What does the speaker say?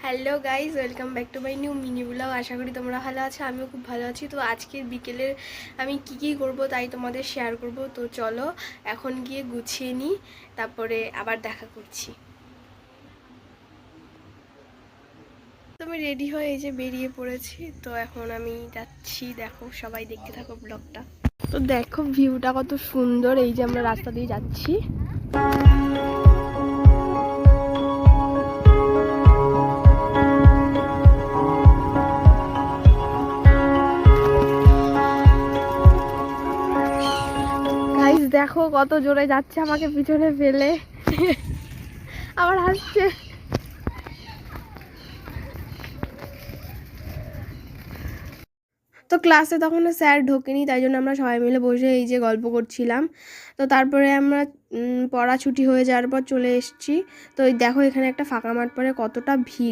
Hello guys, welcome back to my new mini blog. আশা করি তোমরা ভালো আছো, আমিও খুব ভালো আছি। তো আজকের বিকেলের আমি কি করব তাই তোমাদের শেয়ার করব। তো চলো এখন গিয়ে গুছিয়ে নিই, তারপরে আবার দেখা করছি। তো আমি রেডি হয়ে এই যে বেরিয়ে পড়েছি। তো এখন আমি যাচ্ছি, দেখো সবাই দেখতে থাকো ব্লগটা। তো দেখো ভিউটা কত সুন্দর, এই যে আমরা রাস্তা দিয়ে যাচ্ছি। দেখো কত জোরে যাচ্ছে আমাকে পিছনে ফেলে, আবার হাসছে। তো ক্লাসে তখন স্যার ঢোকেনি, তাই জন্য আমরা সবাই মিলে বসে এই যে গল্প করছিলাম। তো তারপরে আমরা পড়া ছুটি হয়ে যাওয়ার পর চলে এসেছি। তো দেখো এখানে একটা ফাঁকা মাঠ পড়ে, কতটা ভিড়।